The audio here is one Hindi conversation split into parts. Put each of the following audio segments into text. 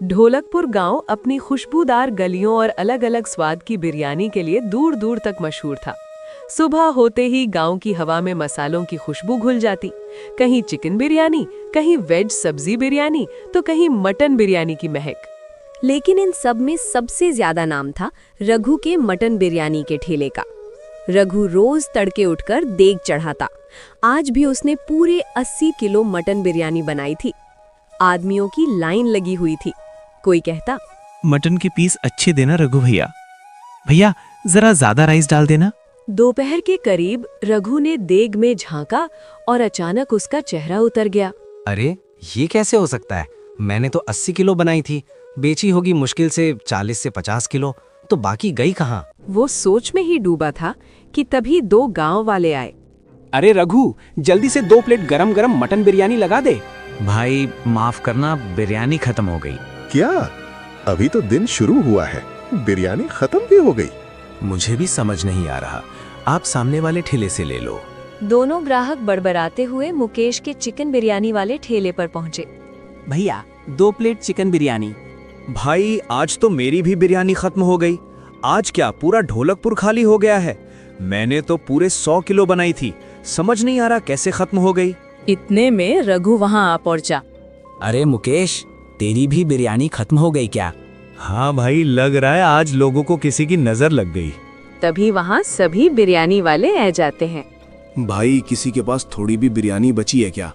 ढोलकपुर गांव अपनी खुशबूदार गलियों और अलग-अलग स्वाद की बिरयानी के लिए दूर-दूर तक मशहूर था। सुबह होते ही गांव की हवा में मसालों की खुशबू घुल जाती। कहीं चिकन बिरयानी, कहीं वेज सब्जी बिरयानी, तो कहीं मटन बिरयानी की महक। लेकिन इन सब में सबसे ज्यादा नाम था रघु के मटन बिरयानी के ठेले का। रघु रोज तड़के उठकर देग चढ़ाता। आज भी उसने पूरे 80 किलो मटन बिरयानी बनाई थी। आदमियों की लाइन लगी हुई थी। कोई कहता, मटन के पीस अच्छे देना रघु भैया। भैया जरा ज्यादा राइस डाल देना। दोपहर के करीब रघु ने देग में झांका और अचानक उसका चेहरा उतर गया। अरे ये कैसे हो सकता है? मैंने तो 80 किलो बनाई थी, बेची होगी मुश्किल से 40 से 50 किलो, तो बाकी गई कहाँ? वो सोच में ही डूबा था कि तभी 2 गांव वाले आए। अरे रघु, जल्दी से 2 प्लेट गरम गरम मटन बिरयानी लगा दे। भाई माफ करना, बिरयानी खत्म हो गई। क्या? अभी तो दिन शुरू हुआ है, बिरयानी खत्म भी हो गई? मुझे भी समझ नहीं आ रहा, आप सामने वाले ठेले से ले लो। दोनों ग्राहक बड़बड़ाते हुए मुकेश के चिकन बिरयानी वाले ठेले पर पहुंचे। भैया 2 प्लेट चिकन बिरयानी। भाई आज तो मेरी भी बिरयानी खत्म हो गई। आज क्या पूरा ढोलकपुर खाली हो गया है? मैंने तो पूरे 100 किलो बनाई थी, समझ नहीं आ रहा कैसे खत्म हो गई। इतने में रघु वहां आ पहुंचा। अरे मुकेश, तेरी भी बिरयानी खत्म हो गई क्या? हाँ भाई, लग रहा है आज लोगों को किसी की नजर लग गई। तभी वहां सभी बिरयानी वाले आ जाते हैं। भाई किसी के पास थोड़ी भी बिरयानी बची है क्या?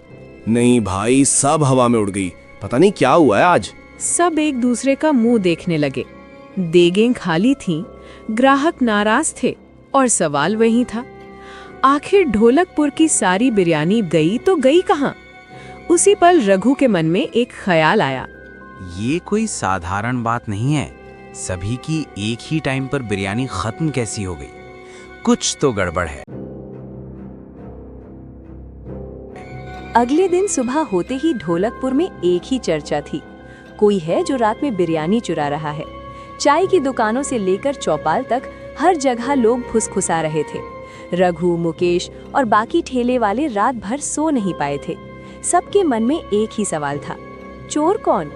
नहीं भाई, सब हवा में उड़ गई, पता नहीं क्या हुआ है आज। सब एक दूसरे का मुंह देखने लगे। देगें खाली थीं, ग्राहक नाराज थे और सवाल वही था, आखिर ढोलकपुर की सारी बिरयानी गई तो गई कहाँ? उसी पल रघु के मन में एक ख्याल आया। ये कोई साधारण बात नहीं है, सभी की एक ही टाइम पर बिरयानी खत्म कैसी हो गई? कुछ तो गड़बड़ है। अगले दिन सुबह होते ही ढोलकपुर में एक ही चर्चा थी, कोई है जो रात में बिरयानी चुरा रहा है। चाय की दुकानों से लेकर चौपाल तक हर जगह लोग फुसफुसा रहे थे। रघु, मुकेश और बाकी ठेले वाले रात भर सो नहीं पाए थे। सबके मन में एक ही सवाल था, चोर कौन?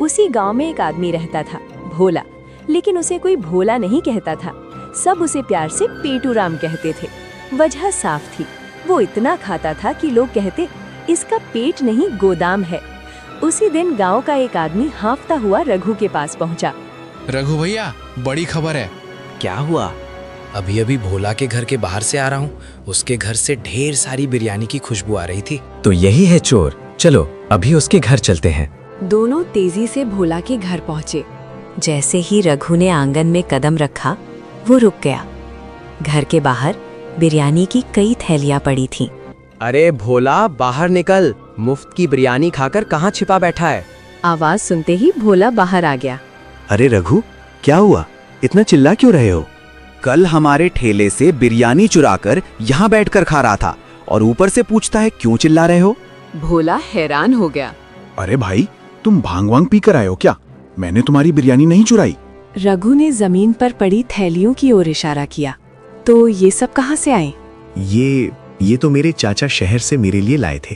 उसी गांव में एक आदमी रहता था, भोला, लेकिन उसे कोई भोला नहीं कहता था। सब उसे प्यार से पेटूराम कहते थे। वजह साफ थी, वो इतना खाता था कि लोग कहते, इसका पेट नहीं गोदाम है। उसी दिन गांव का एक आदमी हांफता हुआ रघु के पास पहुंचा। रघु भैया, बड़ी खबर है। क्या हुआ? अभी अभी भोला के घर के बाहर से आ रहा हूँ, उसके घर से ढेर सारी बिरयानी की खुशबू आ रही थी। तो यही है चोर, चलो अभी उसके घर चलते हैं। दोनों तेजी से भोला के घर पहुंचे। जैसे ही रघु ने आंगन में कदम रखा, वो रुक गया। घर के बाहर बिरयानी की कई थैलियां पड़ी थीं। अरे भोला, बाहर निकल, मुफ्त की बिरयानी खाकर कहाँ छिपा बैठा है? आवाज सुनते ही भोला बाहर आ गया। अरे रघु, क्या हुआ? इतना चिल्ला क्यों रहे हो? कल हमारे ठेले से बिरयानी चुराकर यहाँ बैठकर खा रहा था और ऊपर से पूछता है क्यों चिल्ला रहे हो? भोला हैरान हो गया। अरे भाई, तुम भांग वांग पी कर आए हो क्या? मैंने तुम्हारी बिरयानी नहीं चुराई। रघु ने जमीन पर पड़ी थैलियों की ओर इशारा किया। तो ये सब कहाँ से आए? ये तो मेरे चाचा शहर से मेरे लिए लाए थे।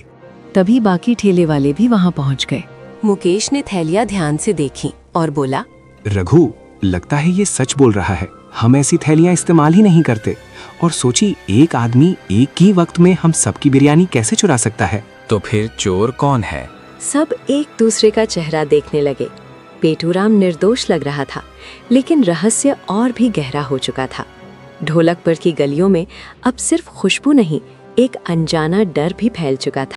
तभी बाकी ठेले वाले भी वहाँ पहुँच गए। मुकेश ने थैलियां ध्यान से देखी और बोला, रघु, लगता है ये सच बोल रहा है। हम ऐसी थैलियां इस्तेमाल ही नहीं करते। और सोची, एक आदमी एक ही वक्त में हम सबकी बिरयानी कैसे चुरा सकता है? तो फिर चोर कौन है? सब एक दूसरे का चेहरा देखने लगे। पेटूराम निर्दोष लग रहा था, लेकिन रहस्य और भी गहरा हो चुका था। ढोलकपुर की गलियों में अब सिर्फ खुशबू नहीं, एक अनजाना डर भी फैल चुका था।